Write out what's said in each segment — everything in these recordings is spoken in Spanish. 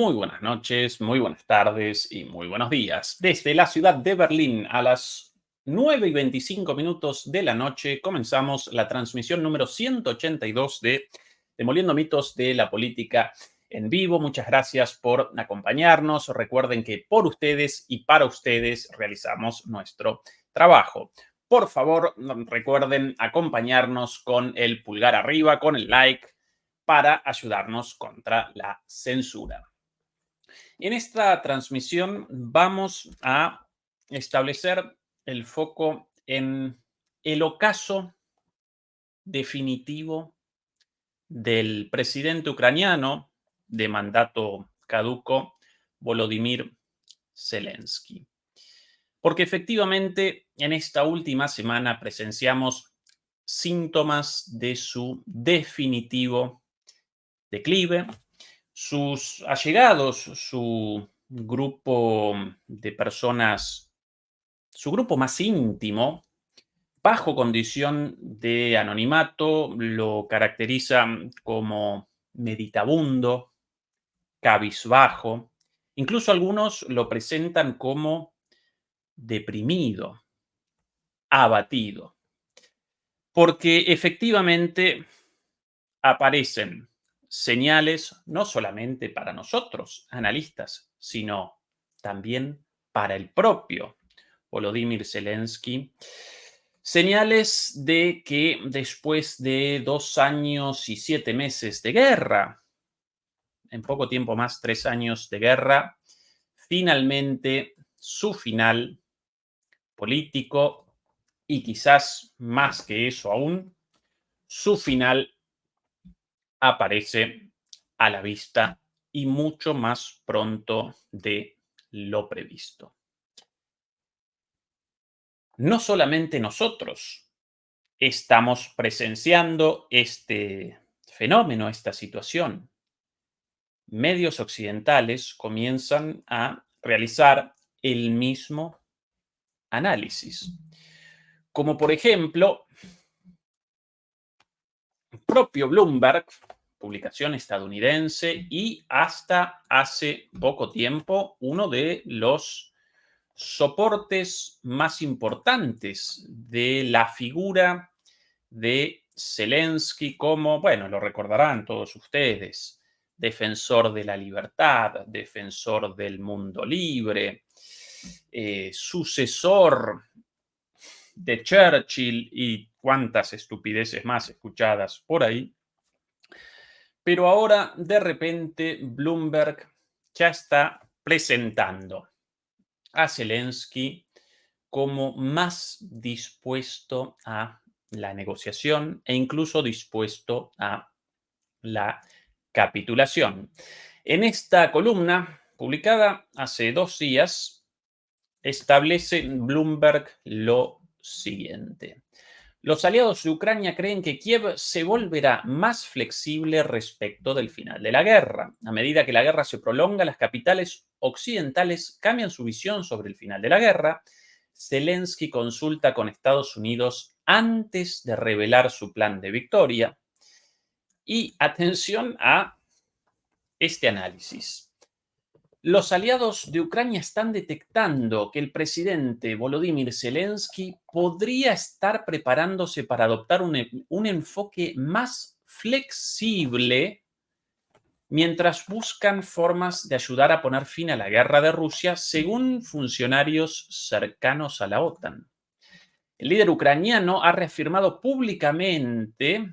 Muy buenas noches, muy buenas tardes y muy buenos días. Desde la ciudad de Berlín a las 9:25 de la noche comenzamos la transmisión número 182 de Demoliendo mitos de la política en vivo. Muchas gracias por acompañarnos. Recuerden que por ustedes y para ustedes realizamos nuestro trabajo. Por favor, recuerden acompañarnos con el pulgar arriba, con el like, para ayudarnos contra la censura. En esta transmisión vamos a establecer el foco en el ocaso definitivo del presidente ucraniano de mandato caduco, Volodymyr Zelensky. Porque efectivamente en esta última semana presenciamos síntomas de su definitivo declive. Sus allegados, su grupo de personas, su grupo más íntimo, bajo condición de anonimato, lo caracterizan como meditabundo, cabizbajo. Incluso algunos lo presentan como deprimido, abatido, porque efectivamente aparecen señales no solamente para nosotros, analistas, sino también para el propio Volodymyr Zelensky. Señales de que después de 2 años y 7 meses de guerra, en poco tiempo más, 3 años de guerra, finalmente su final político y quizás más que eso aún, su final aparece a la vista y mucho más pronto de lo previsto. No solamente nosotros estamos presenciando este fenómeno, esta situación. Medios occidentales comienzan a realizar el mismo análisis. Como por ejemplo, el propio Bloomberg, publicación estadounidense, y hasta hace poco tiempo uno de los soportes más importantes de la figura de Zelensky como, bueno, lo recordarán todos ustedes, defensor de la libertad, defensor del mundo libre, sucesor de Churchill y cuantas estupideces más escuchadas por ahí. Pero ahora, de repente, Bloomberg ya está presentando a Zelensky como más dispuesto a la negociación e incluso dispuesto a la capitulación. En esta columna, publicada hace 2 días, establece Bloomberg lo siguiente. Los aliados de Ucrania creen que Kiev se volverá más flexible respecto del final de la guerra. A medida que la guerra se prolonga, las capitales occidentales cambian su visión sobre el final de la guerra. Zelensky consulta con Estados Unidos antes de revelar su plan de victoria. Y atención a este análisis. Los aliados de Ucrania están detectando que el presidente Volodymyr Zelensky podría estar preparándose para adoptar un enfoque más flexible mientras buscan formas de ayudar a poner fin a la guerra de Rusia, según funcionarios cercanos a la OTAN. El líder ucraniano ha reafirmado públicamente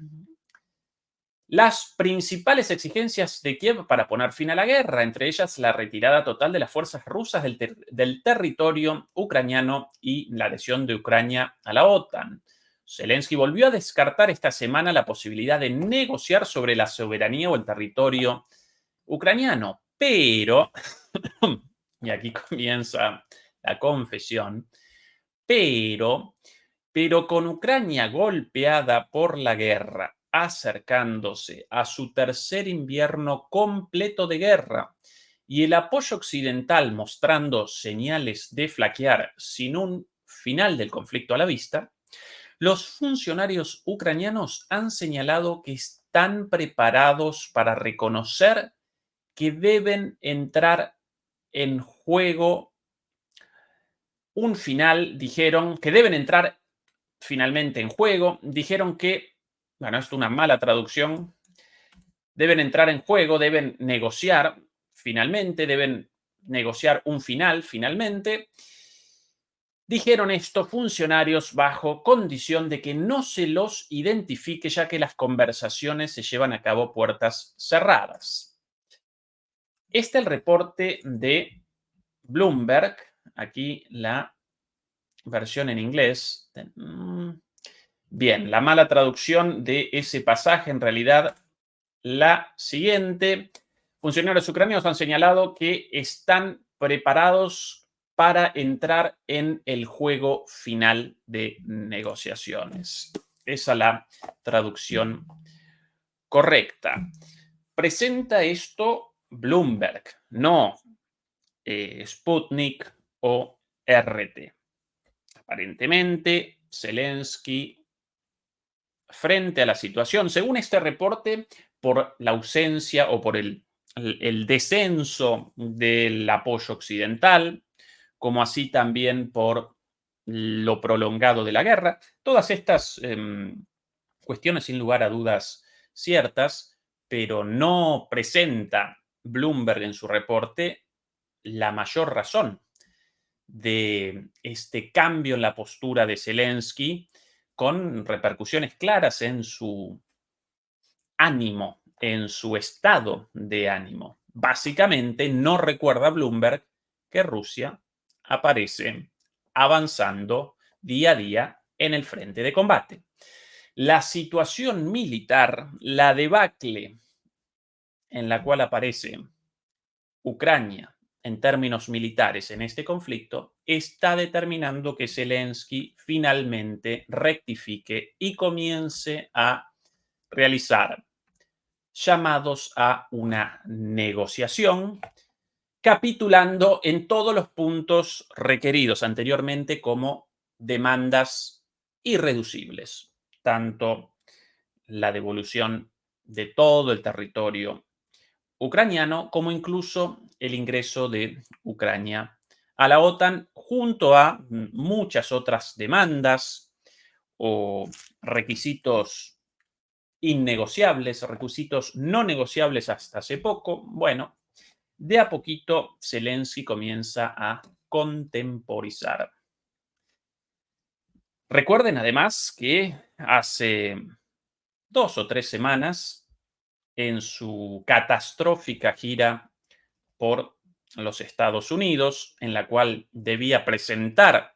las principales exigencias de Kiev para poner fin a la guerra, entre ellas la retirada total de las fuerzas rusas del territorio ucraniano y la adhesión de Ucrania a la OTAN. Zelensky volvió a descartar esta semana la posibilidad de negociar sobre la soberanía o el territorio ucraniano, pero, y aquí comienza la confesión, pero con Ucrania golpeada por la guerra, acercándose a su tercer invierno completo de guerra y el apoyo occidental mostrando señales de flaquear sin un final del conflicto a la vista, los funcionarios ucranianos han señalado que están preparados para reconocer que deben entrar en juego un final, dijeron que deben entrar finalmente en juego, dijeron que, bueno, esto es una mala traducción, deben entrar en juego, deben negociar finalmente, deben negociar un final finalmente. Dijeron esto funcionarios bajo condición de que no se los identifique, ya que las conversaciones se llevan a cabo puertas cerradas. Este es el reporte de Bloomberg. Aquí la versión en inglés. Bien, la mala traducción de ese pasaje, en realidad, la siguiente. Funcionarios ucranianos han señalado que están preparados para entrar en el juego final de negociaciones. Esa es la traducción correcta. Presenta esto Bloomberg, no Sputnik o RT. Aparentemente, Zelensky, frente a la situación, según este reporte, por la ausencia o por el descenso del apoyo occidental, como así también por lo prolongado de la guerra, todas estas cuestiones sin lugar a dudas ciertas, pero no presenta Bloomberg en su reporte la mayor razón de este cambio en la postura de Zelensky con repercusiones claras en su ánimo, en su estado de ánimo. Básicamente, no recuerda Bloomberg que Rusia aparece avanzando día a día en el frente de combate. La situación militar, la debacle en la cual aparece Ucrania en términos militares en este conflicto, está determinando que Zelensky finalmente rectifique y comience a realizar llamados a una negociación, capitulando en todos los puntos requeridos anteriormente como demandas irreducibles, tanto la devolución de todo el territorio ucraniano como incluso el ingreso de Ucrania a la OTAN junto a muchas otras demandas o requisitos innegociables, requisitos no negociables hasta hace poco. Bueno, de a poquito Zelensky comienza a contemporizar. Recuerden además que hace 2 o 3 semanas, en su catastrófica gira por los Estados Unidos, en la cual debía presentar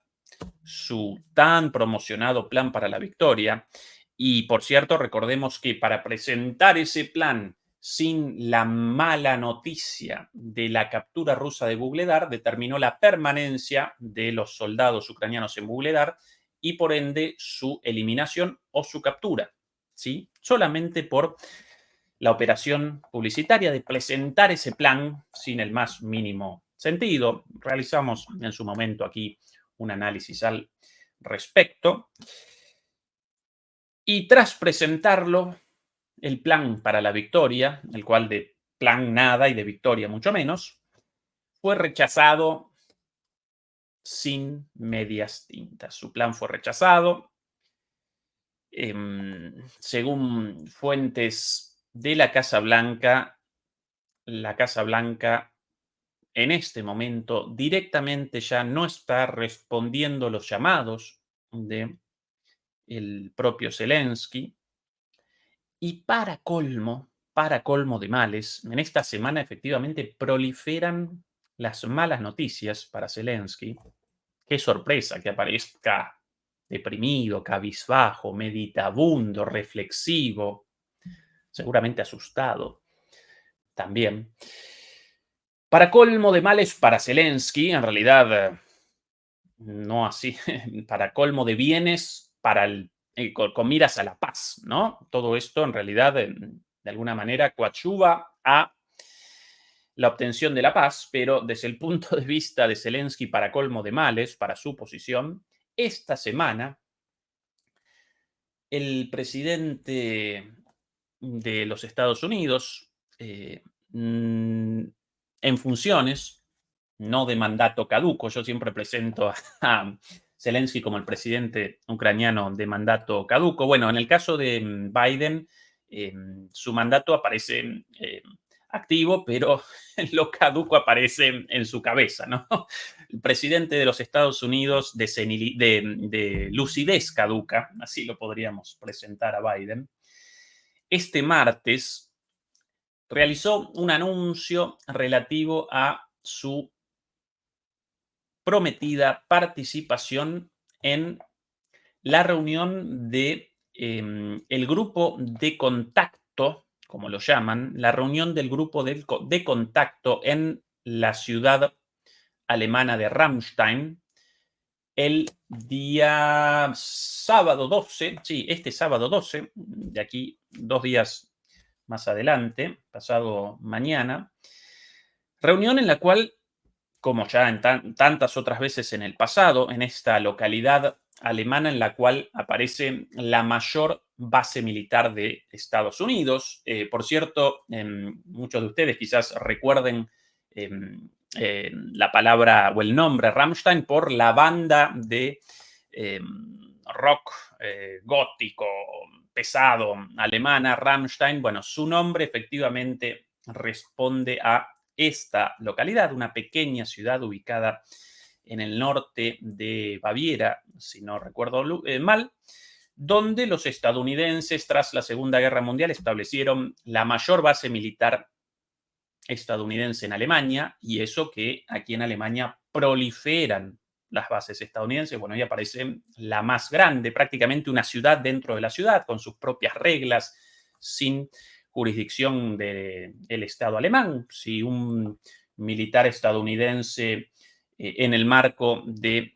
su tan promocionado plan para la victoria. Y por cierto, recordemos que para presentar ese plan sin la mala noticia de la captura rusa de Bugledar, determinó la permanencia de los soldados ucranianos en Bugledar y por ende su eliminación o su captura, ¿sí? Solamente por la operación publicitaria de presentar ese plan sin el más mínimo sentido. Realizamos en su momento aquí un análisis al respecto. Y tras presentarlo, el plan para la victoria, el cual de plan nada y de victoria mucho menos, fue rechazado sin medias tintas. Su plan fue rechazado. Según fuentes de la Casa Blanca en este momento directamente ya no está respondiendo los llamados de el propio Zelensky. Y para colmo de males, en esta semana efectivamente proliferan las malas noticias para Zelensky. Qué sorpresa que aparezca deprimido, cabizbajo, meditabundo, reflexivo, seguramente asustado también. Para colmo de males para Zelensky, en realidad no así, para colmo de bienes, con miras a la paz, ¿no? Todo esto en realidad de alguna manera coadyuva a la obtención de la paz, pero desde el punto de vista de Zelensky, para colmo de males, para su posición, esta semana el presidente de los Estados Unidos, en funciones, no de mandato caduco. Yo siempre presento a Zelensky como el presidente ucraniano de mandato caduco. Bueno, en el caso de Biden, su mandato aparece activo, pero lo caduco aparece en su cabeza, ¿no? El presidente de los Estados Unidos de lucidez caduca, así lo podríamos presentar a Biden. Este martes realizó un anuncio relativo a su prometida participación en la reunión de el grupo de contacto, como lo llaman, la reunión del grupo de contacto en la ciudad alemana de Ramstein el día sábado 12, sí, este sábado 12, de aquí 2 días más adelante, pasado mañana, reunión en la cual, como ya en tantas otras veces en el pasado, en esta localidad alemana en la cual aparece la mayor base militar de Estados Unidos. Por cierto, muchos de ustedes quizás recuerden la palabra o el nombre Rammstein por la banda de rock gótico pesado alemana, Rammstein. Bueno, su nombre efectivamente responde a esta localidad, una pequeña ciudad ubicada en el norte de Baviera, si no recuerdo mal, donde los estadounidenses, tras la Segunda Guerra Mundial, establecieron la mayor base militar estadounidense en Alemania, y eso que aquí en Alemania proliferan las bases estadounidenses. Bueno, ahí aparece la más grande, prácticamente una ciudad dentro de la ciudad, con sus propias reglas, sin jurisdicción del Estado alemán. Si un militar estadounidense en el marco de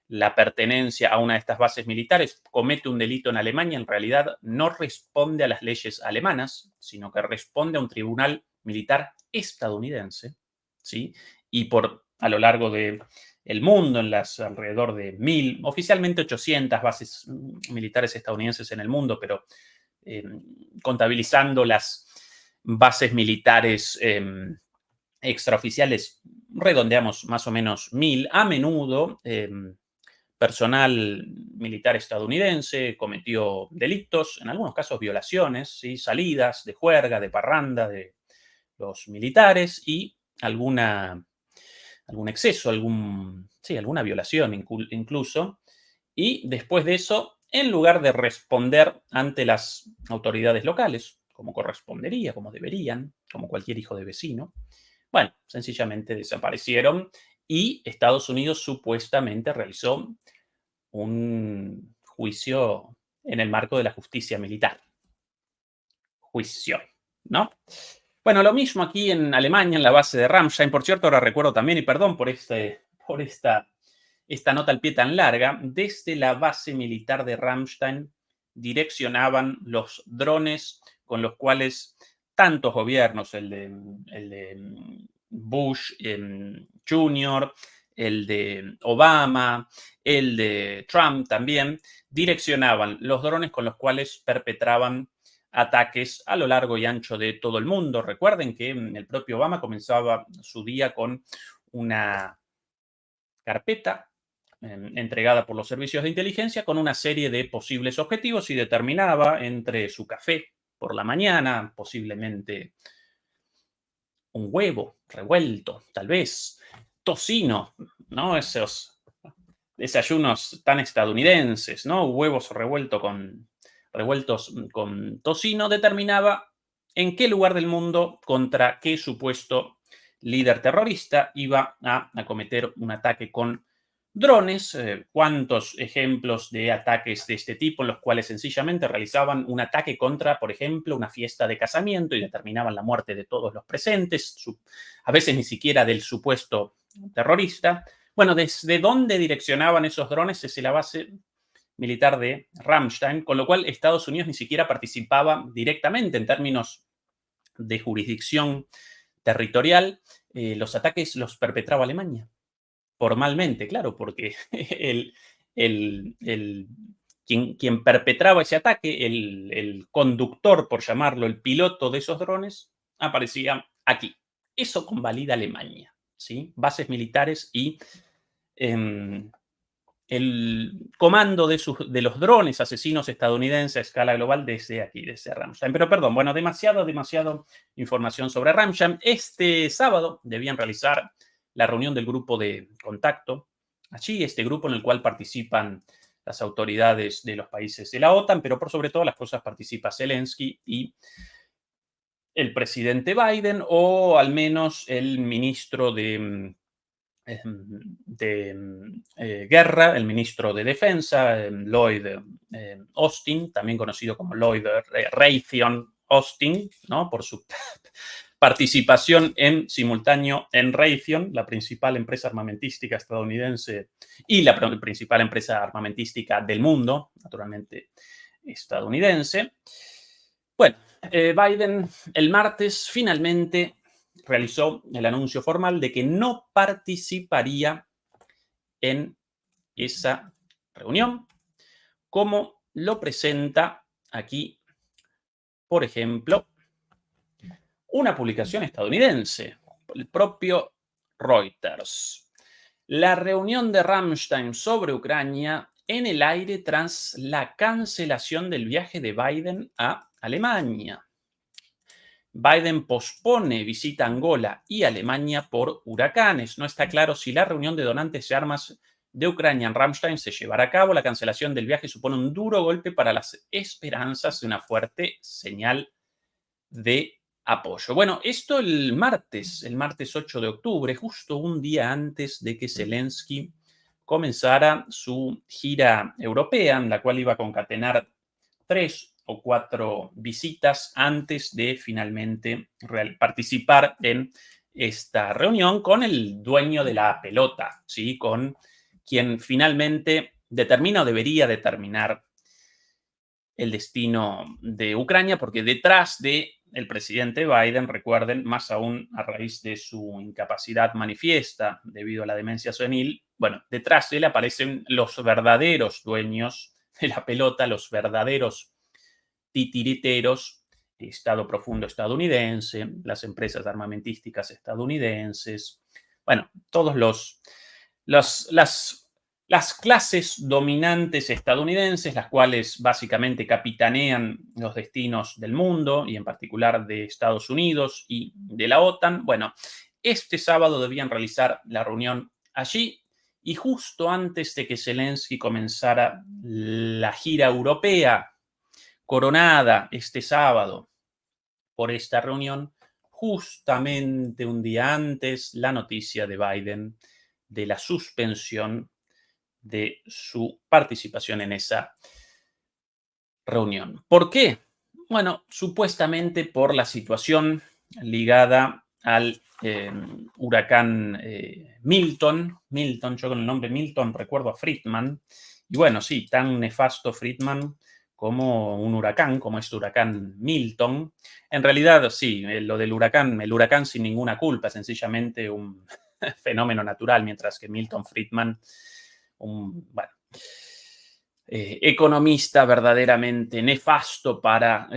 la pertenencia a una de estas bases militares comete un delito en Alemania, en realidad no responde a las leyes alemanas, sino que responde a un tribunal militar estadounidense, ¿sí? Y a lo largo de el mundo, en las alrededor de 1000, oficialmente 800 bases militares estadounidenses en el mundo, pero contabilizando las bases militares extraoficiales, redondeamos más o menos 1000, a menudo personal militar estadounidense cometió delitos, en algunos casos violaciones, ¿sí? Salidas de juerga, de parranda de los militares y algún exceso, sí, alguna violación incluso. Y después de eso, en lugar de responder ante las autoridades locales, como correspondería, como deberían, como cualquier hijo de vecino, bueno, sencillamente desaparecieron y Estados Unidos supuestamente realizó un juicio en el marco de la justicia militar. Juicio, ¿no? Bueno, lo mismo aquí en Alemania, en la base de Ramstein. Por cierto, ahora recuerdo también, y perdón por esta nota al pie tan larga, desde la base militar de Ramstein direccionaban los drones con los cuales tantos gobiernos, el de Bush Jr., el de Obama, el de Trump también, direccionaban los drones con los cuales perpetraban ataques a lo largo y ancho de todo el mundo. Recuerden que el propio Obama comenzaba su día con una carpeta entregada por los servicios de inteligencia con una serie de posibles objetivos y determinaba entre su café por la mañana, posiblemente un huevo revuelto, tal vez tocino, ¿no? Esos desayunos tan estadounidenses, ¿no? Huevos revueltos con tocino, determinaba en qué lugar del mundo, contra qué supuesto líder terrorista iba a acometer un ataque con drones. ¿Cuántos ejemplos de ataques de este tipo en los cuales sencillamente realizaban un ataque contra, por ejemplo, una fiesta de casamiento y determinaban la muerte de todos los presentes, a veces ni siquiera del supuesto terrorista? Bueno, ¿desde dónde direccionaban esos drones? Desde la base militar de Ramstein, con lo cual Estados Unidos ni siquiera participaba directamente en términos de jurisdicción territorial. Los ataques los perpetraba Alemania, formalmente, claro, porque quien perpetraba ese ataque, el conductor, por llamarlo, el piloto de esos drones, aparecía aquí. Eso convalida Alemania, ¿sí? Bases militares y el comando de los drones asesinos estadounidenses a escala global desde aquí, desde Ramstein. Pero perdón, bueno, demasiado información sobre Ramstein. Este sábado debían realizar la reunión del grupo de contacto. Allí, este grupo en el cual participan las autoridades de los países de la OTAN, pero por sobre todas las cosas participa Zelensky y el presidente Biden, o al menos el ministro de Guerra, el ministro de Defensa, Lloyd Austin, también conocido como Lloyd Raytheon Austin, ¿no? Por su participación en simultáneo en Raytheon, la principal empresa armamentística estadounidense y la principal empresa armamentística del mundo, naturalmente estadounidense. Bueno, Biden el martes finalmente realizó el anuncio formal de que no participaría en esa reunión, como lo presenta aquí, por ejemplo, una publicación estadounidense, el propio Reuters. La reunión de Ramstein sobre Ucrania en el aire tras la cancelación del viaje de Biden a Alemania. Biden pospone visita a Angola y Alemania por huracanes. No está claro si la reunión de donantes de armas de Ucrania en Ramstein se llevará a cabo. La cancelación del viaje supone un duro golpe para las esperanzas de una fuerte señal de apoyo. Bueno, esto el martes 8 de octubre, justo un día antes de que Zelensky comenzara su gira europea, en la cual iba a concatenar 3 o 4 visitas antes de finalmente participar en esta reunión con el dueño de la pelota, ¿sí? Con quien finalmente determina o debería determinar el destino de Ucrania, porque detrás de el presidente Biden, recuerden, más aún a raíz de su incapacidad manifiesta debido a la demencia senil, bueno, detrás de él aparecen los verdaderos dueños de la pelota, los verdaderos titiriteros, Estado profundo estadounidense, las empresas armamentísticas estadounidenses, bueno, todos las clases dominantes estadounidenses, las cuales básicamente capitanean los destinos del mundo y en particular de Estados Unidos y de la OTAN. Bueno, este sábado debían realizar la reunión allí y justo antes de que Zelensky comenzara la gira europea, coronada este sábado por esta reunión, justamente un día antes, la noticia de Biden de la suspensión de su participación en esa reunión. ¿Por qué? Bueno, supuestamente por la situación ligada al huracán Milton. Milton, yo con el nombre Milton recuerdo a Friedman. Y bueno, sí, tan nefasto Friedman como un huracán, como este huracán Milton. En realidad, sí, lo del huracán, el huracán sin ninguna culpa, sencillamente un fenómeno natural, mientras que Milton Friedman, bueno, economista verdaderamente nefasto para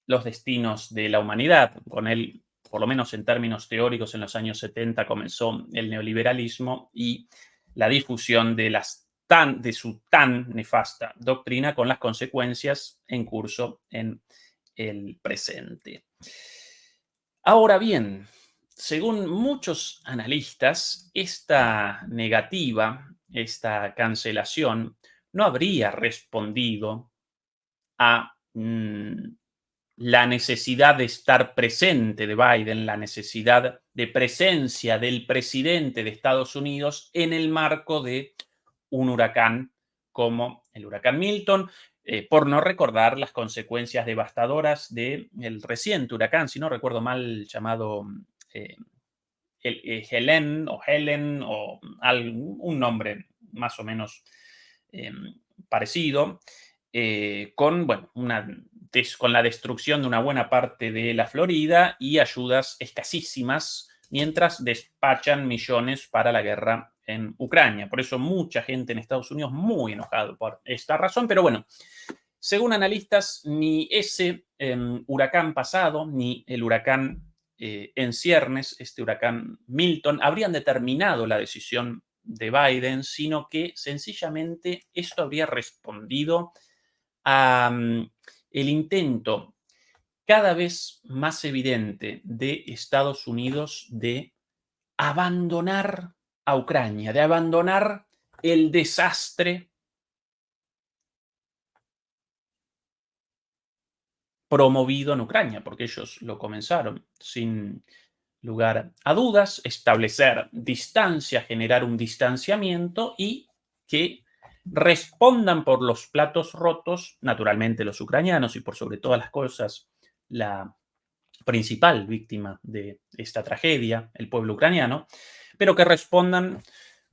los destinos de la humanidad. Con él, por lo menos en términos teóricos, en los años 70 comenzó el neoliberalismo y la difusión de su tan nefasta doctrina, con las consecuencias en curso en el presente. Ahora bien, según muchos analistas, esta negativa, esta cancelación, no habría respondido a la necesidad de estar presente de Biden, la necesidad de presencia del presidente de Estados Unidos en el marco de un huracán como el huracán Milton, por no recordar las consecuencias devastadoras del reciente huracán, si no recuerdo mal, llamado eh, Helen o un nombre más o menos eh, parecido, con, bueno, con la destrucción de una buena parte de la Florida y ayudas escasísimas mientras despachan millones para la guerra en Ucrania. Por eso mucha gente en Estados Unidos muy enojado por esta razón, pero bueno, Según analistas, ni ese huracán pasado, ni el huracán en ciernes, este huracán Milton, habrían determinado la decisión de Biden, sino que sencillamente esto habría respondido a el intento cada vez más evidente de Estados Unidos de abandonar a Ucrania, de abandonar el desastre promovido en Ucrania, porque ellos lo comenzaron sin lugar a dudas, establecer distancia, generar un distanciamiento y que respondan por los platos rotos, naturalmente los ucranianos y por sobre todas las cosas la principal víctima de esta tragedia, el pueblo ucraniano, pero que respondan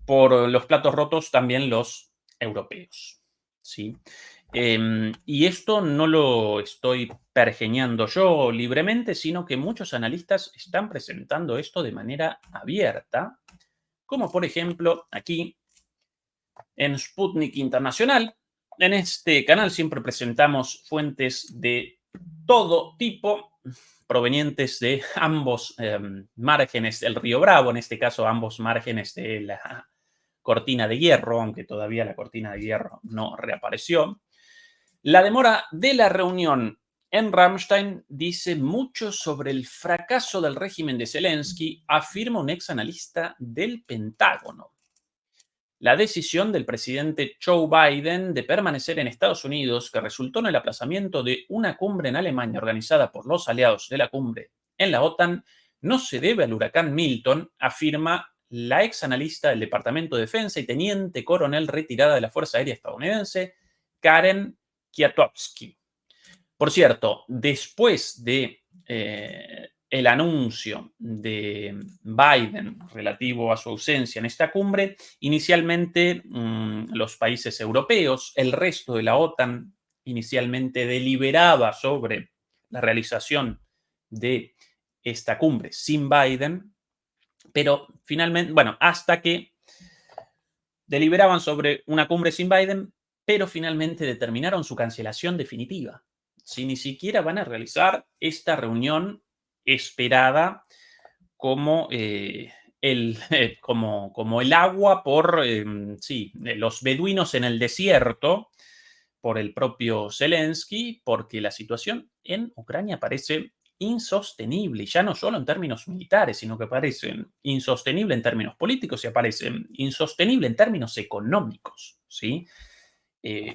por los platos rotos también los europeos. ¿Sí? Y esto no lo estoy pergeñando yo libremente, sino que muchos analistas están presentando esto de manera abierta, como por ejemplo aquí en Sputnik Internacional. En este canal siempre presentamos fuentes de todo tipo, provenientes de ambos márgenes del río Bravo, en este caso ambos márgenes de la cortina de hierro, aunque todavía la cortina de hierro no reapareció. La demora de la reunión en Ramstein dice mucho sobre el fracaso del régimen de Zelensky, afirma un ex analista del Pentágono. La decisión del presidente Joe Biden de permanecer en Estados Unidos, que resultó en el aplazamiento de una cumbre en Alemania organizada por los aliados de la cumbre en la OTAN, no se debe al huracán Milton, afirma la ex analista del Departamento de Defensa y teniente coronel retirada de la Fuerza Aérea estadounidense, Karen Kwiatkowski. Por cierto, después de el anuncio de Biden relativo a su ausencia en esta cumbre, inicialmente los países europeos, el resto de la OTAN, inicialmente deliberaba sobre la realización de esta cumbre sin Biden, pero finalmente, bueno, hasta que deliberaban sobre una cumbre sin Biden, pero finalmente determinaron su cancelación definitiva. Si ni siquiera van a realizar esta reunión esperada como, como el agua por los beduinos en el desierto, por el propio Zelensky, porque la situación en Ucrania parece insostenible, y ya no solo en términos militares, sino que parece insostenible en términos políticos y aparece insostenible en términos económicos, ¿sí?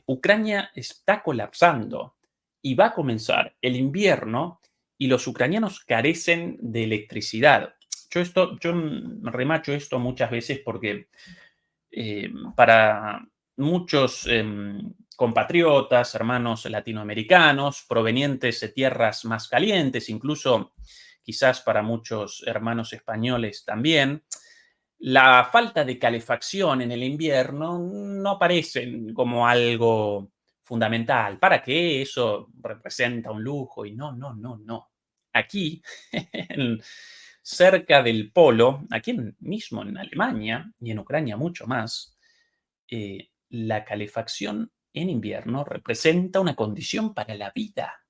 Ucrania está colapsando y va a comenzar el invierno y los ucranianos carecen de electricidad. Yo remacho esto muchas veces porque para muchos compatriotas, hermanos latinoamericanos, provenientes de tierras más calientes, incluso quizás para muchos hermanos españoles también, la falta de calefacción en el invierno no parece como algo fundamental. ¿Para qué? Eso representa un lujo y no, no, no, no. Aquí, cerca del polo, aquí mismo en Alemania y en Ucrania mucho más, la calefacción en invierno representa una condición para la vida.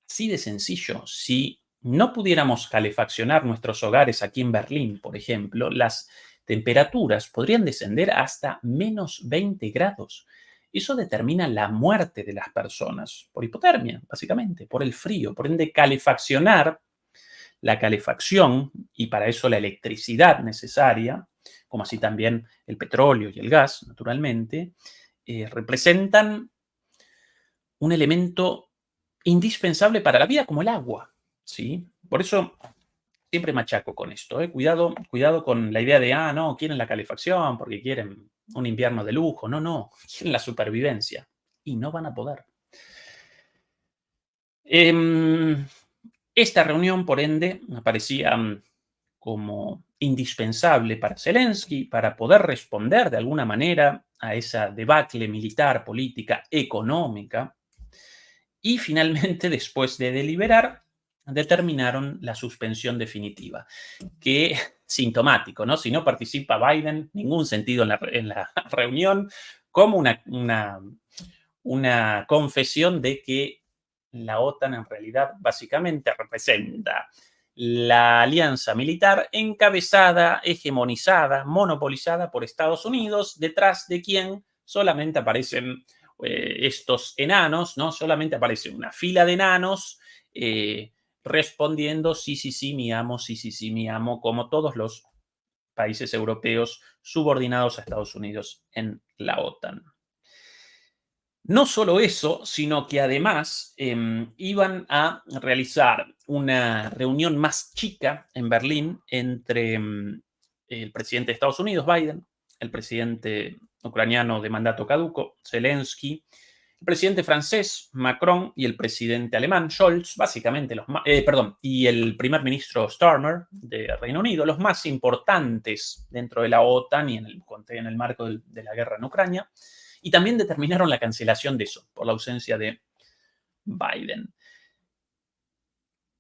Así de sencillo. Si no pudiéramos calefaccionar nuestros hogares aquí en Berlín, por ejemplo, las temperaturas podrían descender hasta menos 20 grados. Eso determina la muerte de las personas por hipotermia, básicamente, por el frío. Por ende, calefaccionar, la calefacción y para eso la electricidad necesaria, como así también el petróleo y el gas, naturalmente, representan un elemento indispensable para la vida como el agua, ¿sí? Por eso siempre machaco con esto, ¿eh? Cuidado con la idea de, no, quieren la calefacción porque quieren un invierno de lujo. No, no, quieren la supervivencia y no van a poder. Esta reunión, por ende, me parecía como indispensable para Zelensky, para poder responder de alguna manera a esa debacle militar, política, económica. Y finalmente, después de deliberar, determinaron la suspensión definitiva, que sintomático, ¿no? Si no participa Biden, ningún sentido en la reunión, como una confesión de que la OTAN en realidad básicamente representa la alianza militar encabezada, hegemonizada, monopolizada por Estados Unidos, detrás de quien solamente aparecen estos enanos, ¿no? Solamente aparece una fila de enanos respondiendo sí, sí, sí, mi amo, sí, sí, sí, mi amo, como todos los países europeos subordinados a Estados Unidos en la OTAN. No solo eso, sino que además iban a realizar una reunión más chica en Berlín entre el presidente de Estados Unidos, Biden, el presidente ucraniano de mandato caduco, Zelensky, el presidente francés, Macron, y el presidente alemán, Scholz, básicamente y el primer ministro Starmer de Reino Unido, los más importantes dentro de la OTAN y en el marco de la guerra en Ucrania, y también determinaron la cancelación de eso, por la ausencia de Biden.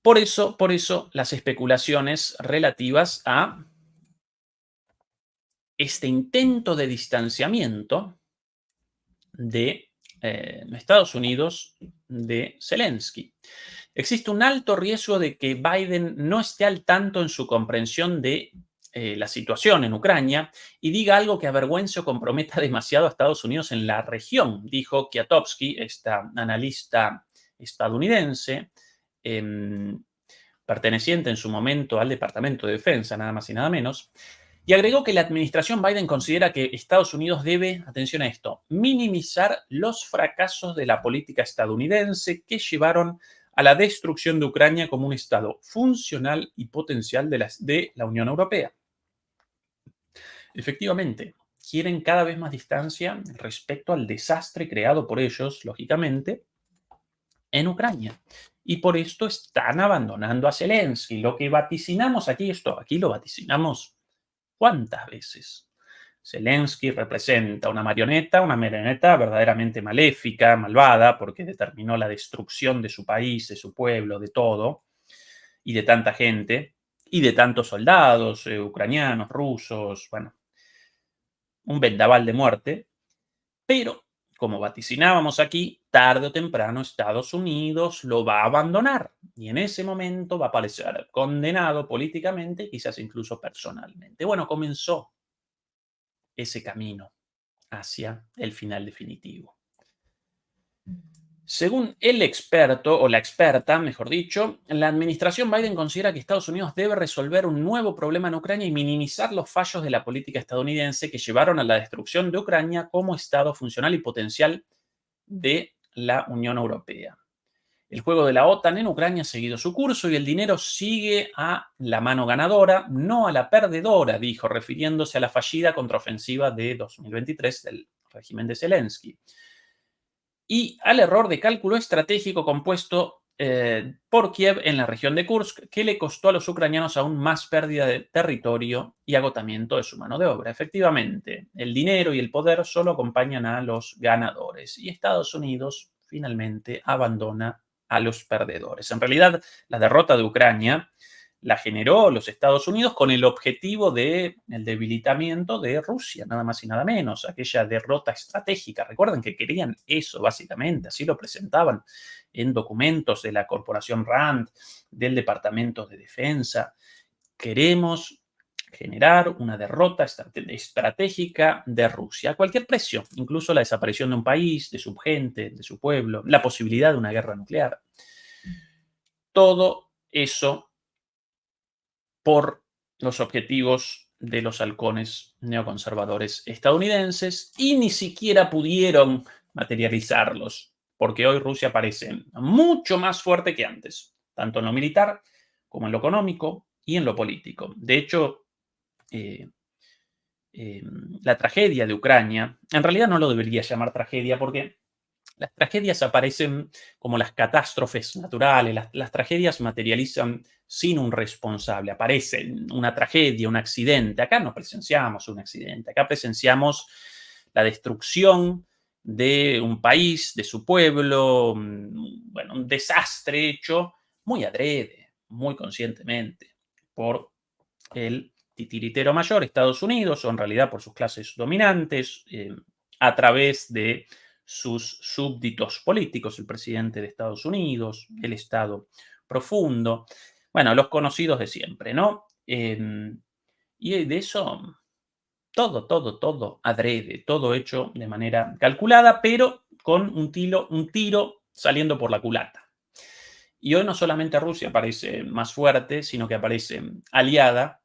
Por eso las especulaciones relativas a este intento de distanciamiento de Estados Unidos de Zelensky. Existe un alto riesgo de que Biden no esté al tanto en su comprensión de la situación en Ucrania y diga algo que avergüence o comprometa demasiado a Estados Unidos en la región, dijo Kwiatkowski, esta analista estadounidense, perteneciente en su momento al Departamento de Defensa, nada más y nada menos, y agregó que la administración Biden considera que Estados Unidos debe, atención a esto, minimizar los fracasos de la política estadounidense que llevaron a la destrucción de Ucrania como un Estado funcional y potencial de la Unión Europea. Efectivamente, quieren cada vez más distancia respecto al desastre creado por ellos, lógicamente, en Ucrania. Y por esto están abandonando a Zelensky. Lo que vaticinamos aquí lo vaticinamos ¿cuántas veces? Zelensky representa una marioneta verdaderamente maléfica, malvada, porque determinó la destrucción de su país, de su pueblo, de todo, y de tanta gente, y de tantos soldados ucranianos, rusos, bueno, un vendaval de muerte, pero, como vaticinábamos aquí, tarde o temprano Estados Unidos lo va a abandonar y en ese momento va a aparecer condenado políticamente, quizás incluso personalmente. Bueno, comenzó ese camino hacia el final definitivo. Según el experto, o la experta, mejor dicho, la administración Biden considera que Estados Unidos debe resolver un nuevo problema en Ucrania y minimizar los fallos de la política estadounidense que llevaron a la destrucción de Ucrania como Estado funcional y potencial de la Unión Europea. El juego de la OTAN en Ucrania ha seguido su curso y el dinero sigue a la mano ganadora, no a la perdedora, dijo, refiriéndose a la fallida contraofensiva de 2023 del régimen de Zelensky. Y al error de cálculo estratégico compuesto por Kiev en la región de Kursk, que le costó a los ucranianos aún más pérdida de territorio y agotamiento de su mano de obra. Efectivamente, el dinero y el poder solo acompañan a los ganadores y Estados Unidos finalmente abandona a los perdedores. En realidad, la derrota de Ucrania la generó los Estados Unidos con el objetivo del debilitamiento de Rusia, nada más y nada menos, aquella derrota estratégica. Recuerden que querían eso, básicamente, así lo presentaban en documentos de la Corporación RAND, del Departamento de Defensa. Queremos generar una derrota estratégica de Rusia a cualquier precio, incluso la desaparición de un país, de su gente, de su pueblo, la posibilidad de una guerra nuclear. Todo eso por los objetivos de los halcones neoconservadores estadounidenses y ni siquiera pudieron materializarlos, porque hoy Rusia parece mucho más fuerte que antes, tanto en lo militar como en lo económico y en lo político. De hecho, eh, la tragedia de Ucrania, en realidad no lo debería llamar tragedia porque las tragedias aparecen como las catástrofes naturales, las tragedias materializan sin un responsable, aparece una tragedia, un accidente. Acá no presenciamos un accidente, acá presenciamos la destrucción de un país, de su pueblo, bueno, un desastre hecho muy adrede, muy conscientemente por el titiritero mayor, Estados Unidos, o en realidad por sus clases dominantes, a través de sus súbditos políticos, el presidente de Estados Unidos, el Estado profundo, bueno, los conocidos de siempre, ¿no? Y de eso, todo adrede, todo hecho de manera calculada, pero con un tiro saliendo por la culata. Y hoy no solamente Rusia parece más fuerte, sino que aparece aliada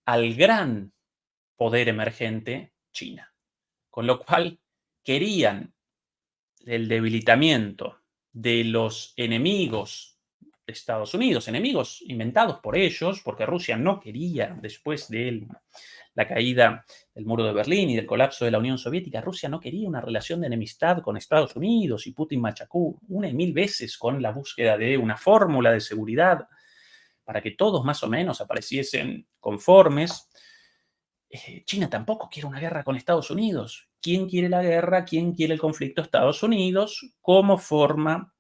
al gran poder emergente, China. Con lo cual querían el debilitamiento de los enemigos de Estados Unidos, enemigos inventados por ellos, porque Rusia no quería, después de la caída del muro de Berlín y del colapso de la Unión Soviética, Rusia no quería una relación de enemistad con Estados Unidos, y Putin machacó una y mil veces con la búsqueda de una fórmula de seguridad para que todos más o menos apareciesen conformes. China tampoco quiere una guerra con Estados Unidos. ¿Quién quiere la guerra? ¿Quién quiere el conflicto? Estados Unidos, como forma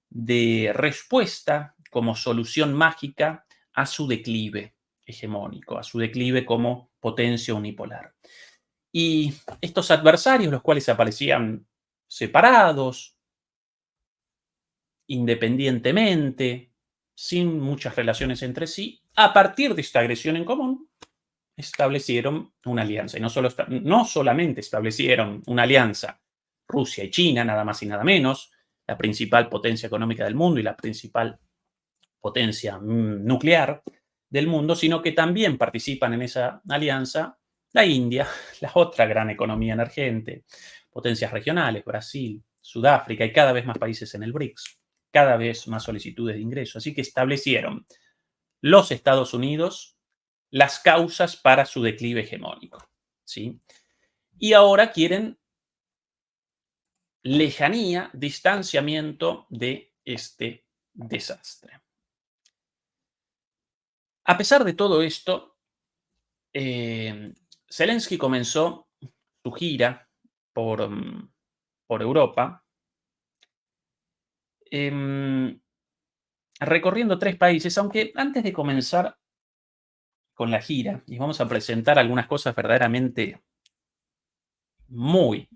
de respuesta, como solución mágica a su declive hegemónico, a su declive como potencia unipolar. Y estos adversarios, los cuales aparecían separados, independientemente, sin muchas relaciones entre sí, a partir de esta agresión en común, establecieron una alianza. Y no solamente establecieron una alianza Rusia y China, nada más y nada menos, la principal potencia económica del mundo y la principal potencia nuclear del mundo, sino que también participan en esa alianza la India, la otra gran economía emergente, potencias regionales, Brasil, Sudáfrica y cada vez más países en el BRICS, cada vez más solicitudes de ingreso. Así que establecieron los Estados Unidos las causas para su declive hegemónico, ¿sí? Y ahora quieren lejanía, distanciamiento de este desastre. A pesar de todo esto, Zelensky comenzó su gira por, por Europa, em, recorriendo 3 países, aunque antes de comenzar con la gira, y vamos a presentar algunas cosas verdaderamente muy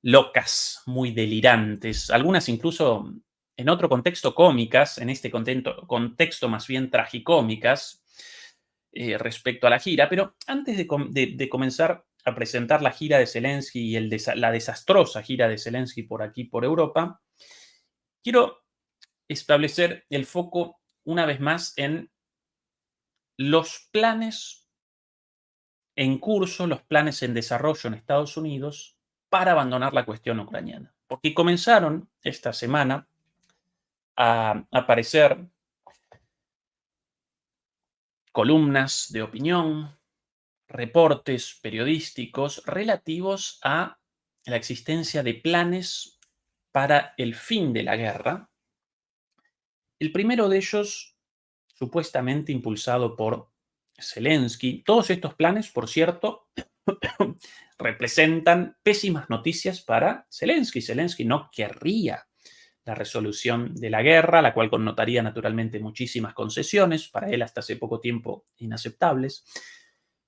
locas, muy delirantes, algunas incluso en otro contexto cómicas, en este contexto más bien tragicómicas respecto a la gira. Pero antes de comenzar a presentar la gira de Zelensky y la desastrosa gira de Zelensky por aquí, por Europa, quiero establecer el foco una vez más en los planes en curso, los planes en desarrollo en Estados Unidos para abandonar la cuestión ucraniana. Porque comenzaron esta semana a aparecer columnas de opinión, reportes periodísticos relativos a la existencia de planes para el fin de la guerra. El primero de ellos, supuestamente impulsado por Zelensky. Todos estos planes, por cierto, representan pésimas noticias para Zelensky. Zelensky no querría la resolución de la guerra, la cual connotaría naturalmente muchísimas concesiones, para él hasta hace poco tiempo inaceptables,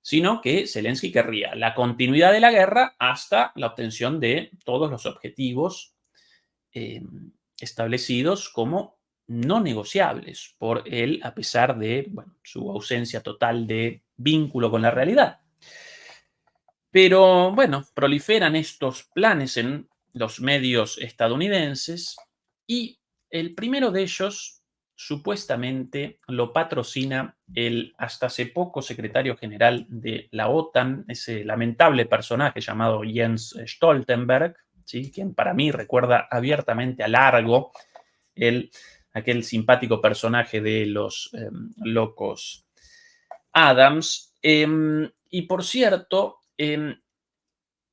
sino que Zelensky querría la continuidad de la guerra hasta la obtención de todos los objetivos eh, establecidos como no negociables por él, a pesar de su ausencia total de vínculo con la realidad. Pero bueno, proliferan estos planes en los medios estadounidenses y el primero de ellos supuestamente lo patrocina el hasta hace poco secretario general de la OTAN, ese lamentable personaje llamado Jens Stoltenberg, ¿sí? Quien para mí recuerda abiertamente a Largo, aquel simpático personaje de los locos Adams. Y por cierto,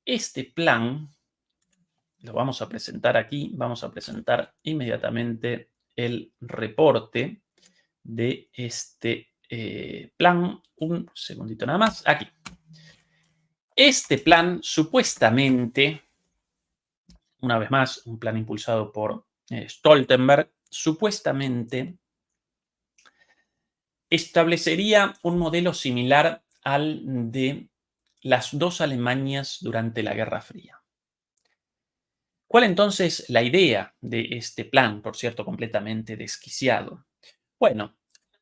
este plan lo vamos a presentar aquí, vamos a presentar inmediatamente el reporte de este plan. Un segundito nada más, aquí. Este plan supuestamente, una vez más, un plan impulsado por Stoltenberg, supuestamente establecería un modelo similar al de las dos Alemanias durante la Guerra Fría. ¿Cuál entonces la idea de este plan, por cierto, completamente desquiciado? Bueno,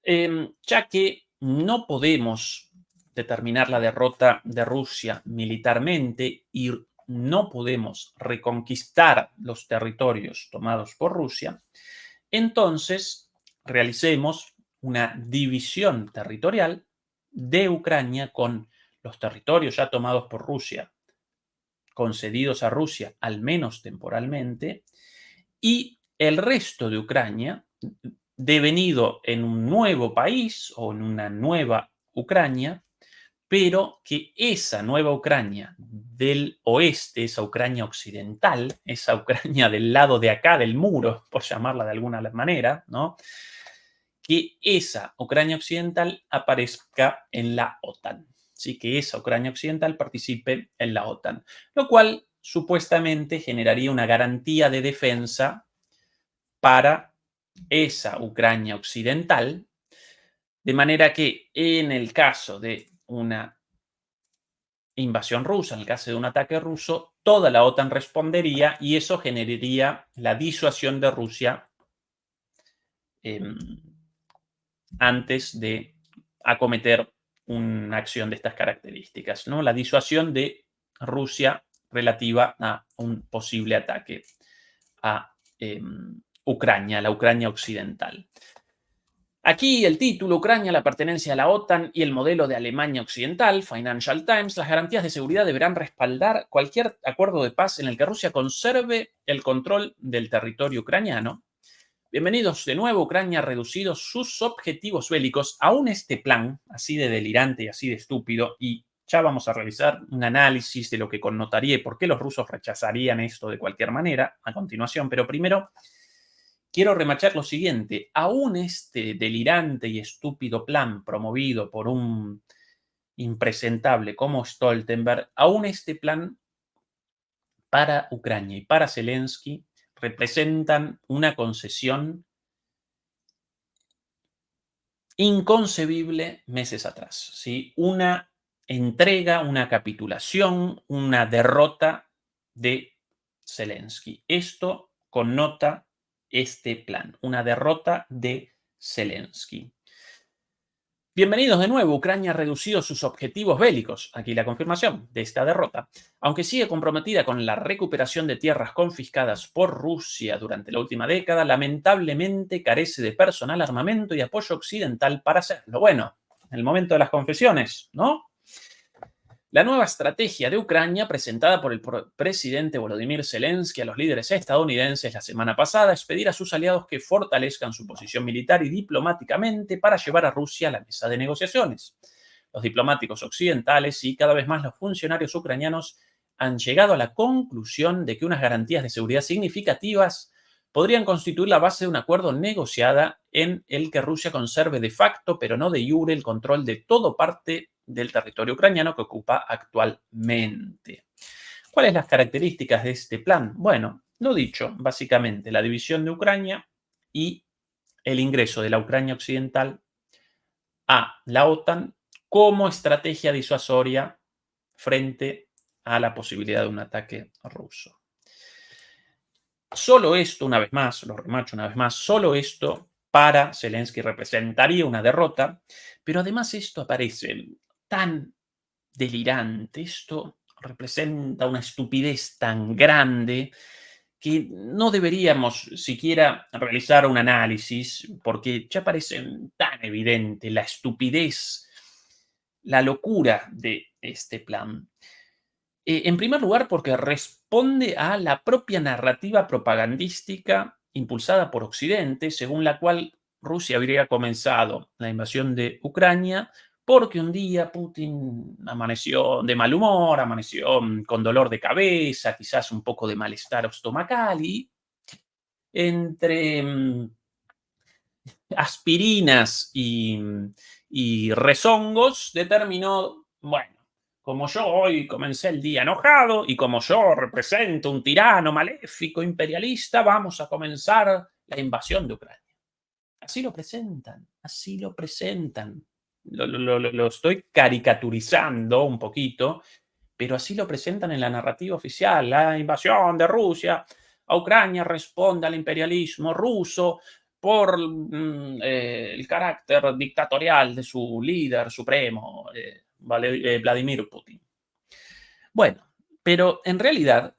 ya que no podemos determinar la derrota de Rusia militarmente y no podemos reconquistar los territorios tomados por Rusia, entonces realicemos una división territorial de Ucrania con los territorios ya tomados por Rusia, concedidos a Rusia, al menos temporalmente, y el resto de Ucrania devenido en un nuevo país o en una nueva Ucrania, pero que esa nueva Ucrania del oeste, esa Ucrania occidental, esa Ucrania del lado de acá del muro, por llamarla de alguna manera, ¿no? Que esa Ucrania occidental aparezca en la OTAN. Sí, que esa Ucrania occidental participe en la OTAN, lo cual supuestamente generaría una garantía de defensa para esa Ucrania occidental, de manera que en el caso de una invasión rusa, en el caso de un ataque ruso, toda la OTAN respondería y eso generaría la disuasión de Rusia eh, antes de acometer una acción de estas características, ¿no? La disuasión de Rusia relativa a un posible ataque a Ucrania, la Ucrania occidental. Aquí el título, Ucrania, la pertenencia a la OTAN y el modelo de Alemania Occidental, Financial Times, las garantías de seguridad deberán respaldar cualquier acuerdo de paz en el que Rusia conserve el control del territorio ucraniano. Bienvenidos de nuevo, Ucrania ha reducido sus objetivos bélicos. Aún este plan, así de delirante y así de estúpido, y ya vamos a realizar un análisis de lo que connotaría y por qué los rusos rechazarían esto de cualquier manera a continuación, pero primero quiero remachar lo siguiente. Aún este delirante y estúpido plan promovido por un impresentable como Stoltenberg, aún este plan para Ucrania y para Zelensky representan una concesión inconcebible meses atrás, ¿sí? Una entrega, una capitulación, una derrota de Zelensky. Esto connota este plan, una derrota de Zelensky. Bienvenidos de nuevo. Ucrania ha reducido sus objetivos bélicos. Aquí la confirmación de esta derrota. Aunque sigue comprometida con la recuperación de tierras confiscadas por Rusia durante la última década, lamentablemente carece de personal, armamento y apoyo occidental para hacerlo. Bueno, el momento de las confesiones, ¿no? La nueva estrategia de Ucrania, presentada por el presidente Volodymyr Zelensky a los líderes estadounidenses la semana pasada, es pedir a sus aliados que fortalezcan su posición militar y diplomáticamente para llevar a Rusia a la mesa de negociaciones. Los diplomáticos occidentales y cada vez más los funcionarios ucranianos han llegado a la conclusión de que unas garantías de seguridad significativas podrían constituir la base de un acuerdo negociada en el que Rusia conserve de facto, pero no de jure, el control de todo parte del territorio ucraniano que ocupa actualmente. ¿Cuáles las características de este plan? Bueno, lo dicho, básicamente la división de Ucrania y el ingreso de la Ucrania occidental a la OTAN como estrategia disuasoria frente a la posibilidad de un ataque ruso. Solo esto, una vez más, lo remacho una vez más, solo esto para Zelensky representaría una derrota, pero además esto aparece tan delirante, esto representa una estupidez tan grande que no deberíamos siquiera realizar un análisis porque ya parece tan evidente la estupidez, la locura de este plan. En primer lugar, porque responde a la propia narrativa propagandística impulsada por Occidente, según la cual Rusia habría comenzado la invasión de Ucrania porque un día Putin amaneció de mal humor, amaneció con dolor de cabeza, quizás un poco de malestar estomacal y entre aspirinas y rezongos determinó, bueno, como yo hoy comencé el día enojado y como yo represento un tirano maléfico imperialista, vamos a comenzar la invasión de Ucrania. Así lo presentan, así lo presentan. Lo estoy caricaturizando un poquito, pero así lo presentan en la narrativa oficial. La invasión de Rusia a Ucrania responde al imperialismo ruso por el carácter dictatorial de su líder supremo, Vladimir Putin. Bueno, pero en realidad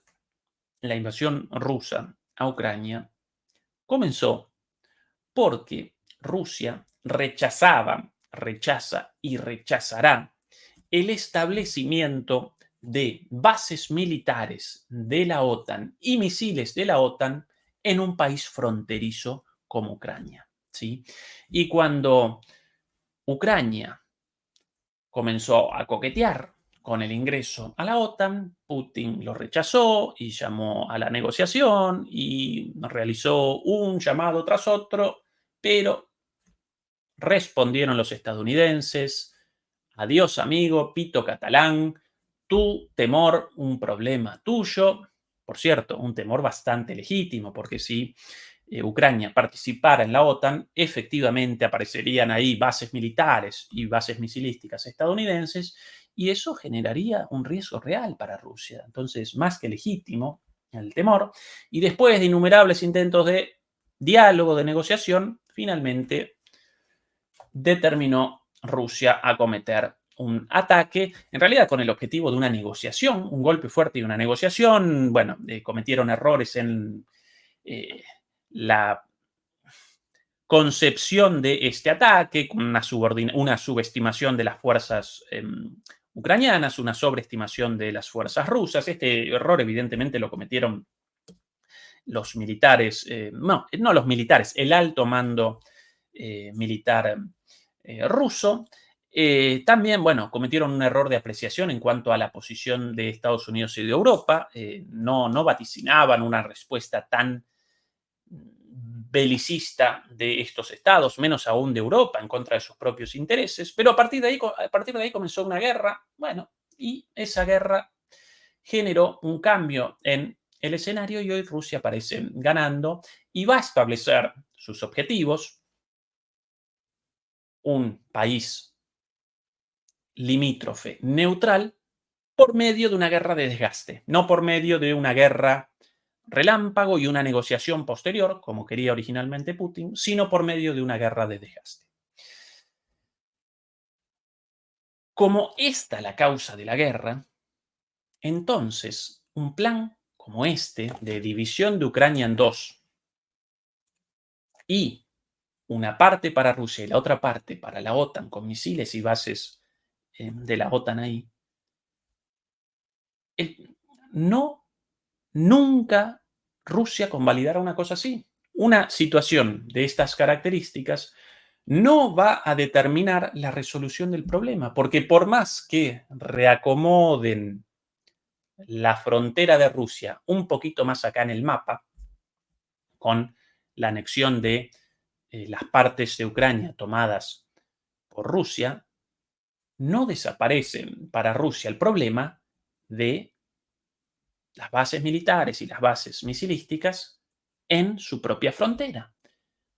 la invasión rusa a Ucrania comenzó porque Rusia rechaza y rechazará el establecimiento de bases militares de la OTAN y misiles de la OTAN en un país fronterizo como Ucrania, ¿sí? Y cuando Ucrania comenzó a coquetear con el ingreso a la OTAN, Putin lo rechazó y llamó a la negociación y realizó un llamado tras otro, pero respondieron los estadounidenses: adiós amigo, pito catalán, tu temor, un problema tuyo. Por cierto, un temor bastante legítimo, porque si Ucrania participara en la OTAN, efectivamente aparecerían ahí bases militares y bases misilísticas estadounidenses, y eso generaría un riesgo real para Rusia. Entonces, más que legítimo el temor, y después de innumerables intentos de diálogo, de negociación, finalmente determinó Rusia a cometer un ataque, en realidad con el objetivo de una negociación, un golpe fuerte y una negociación. Bueno, cometieron errores en la concepción de este ataque, con una subestimación de las fuerzas ucranianas, una sobreestimación de las fuerzas rusas. Este error evidentemente lo cometieron los militares, no los militares, el alto mando militar ruso. También, bueno, cometieron un error de apreciación en cuanto a la posición de Estados Unidos y de Europa. No vaticinaban una respuesta tan belicista de estos estados, menos aún de Europa, en contra de sus propios intereses. Pero a partir de ahí comenzó una guerra, bueno, y esa guerra generó un cambio en el escenario y hoy Rusia parece ganando y va a establecer sus objetivos, un país limítrofe neutral, por medio de una guerra de desgaste, no por medio de una guerra relámpago y una negociación posterior, como quería originalmente Putin, sino por medio de una guerra de desgaste. Como esta la causa de la guerra, entonces un plan como este de división de Ucrania en dos y una parte para Rusia y la otra parte para la OTAN con misiles y bases de la OTAN ahí, no, nunca Rusia convalidará una cosa así. Una situación de estas características no va a determinar la resolución del problema, porque por más que reacomoden la frontera de Rusia un poquito más acá en el mapa, con la anexión de las partes de Ucrania tomadas por Rusia, no desaparece para Rusia el problema de las bases militares y las bases misilísticas en su propia frontera.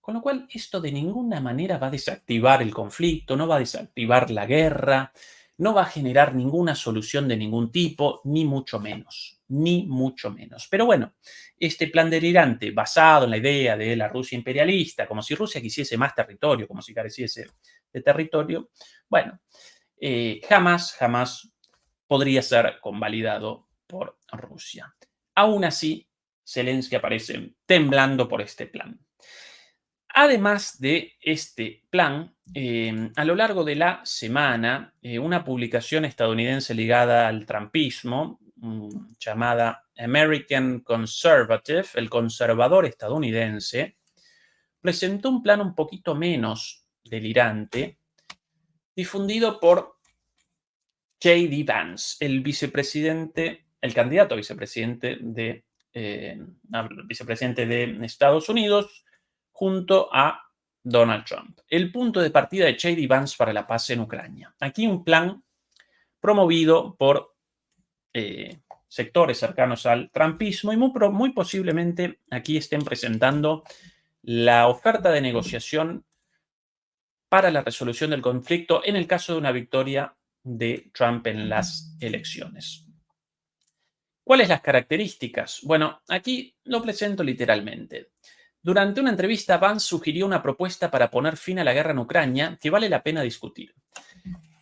Con lo cual, esto de ninguna manera va a desactivar el conflicto, no va a desactivar la guerra, no va a generar ninguna solución de ningún tipo, ni mucho menos, ni mucho menos. Pero bueno, este plan delirante basado en la idea de la Rusia imperialista, como si Rusia quisiese más territorio, como si careciese de territorio, bueno, jamás podría ser convalidado por Rusia. Aún así, Zelensky aparece temblando por este plan. Además de este plan, a lo largo de la semana, una publicación estadounidense ligada al trumpismo, llamada American Conservative, el conservador estadounidense, presentó un plan un poquito menos delirante, difundido por J.D. Vance, el candidato a vicepresidente de Estados Unidos, junto a Donald Trump. El punto de partida de J.D. Vance para la paz en Ucrania. Aquí un plan promovido por sectores cercanos al trumpismo y muy posiblemente aquí estén presentando la oferta de negociación para la resolución del conflicto en el caso de una victoria de Trump en las elecciones. ¿Cuáles las características? Bueno, aquí lo presento literalmente. Durante una entrevista, Vance sugirió una propuesta para poner fin a la guerra en Ucrania que vale la pena discutir.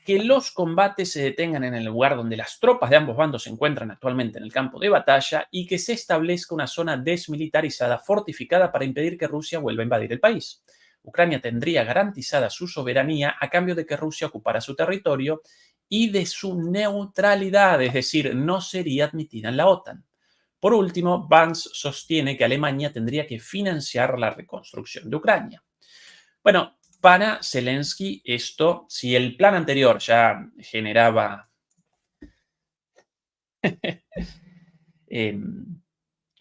Que los combates se detengan en el lugar donde las tropas de ambos bandos se encuentran actualmente en el campo de batalla y que se establezca una zona desmilitarizada fortificada para impedir que Rusia vuelva a invadir el país. Ucrania tendría garantizada su soberanía a cambio de que Rusia ocupara su territorio y de su neutralidad, es decir, no sería admitida en la OTAN. Por último, Vance sostiene que Alemania tendría que financiar la reconstrucción de Ucrania. Bueno, para Zelensky esto, si el plan anterior ya generaba em,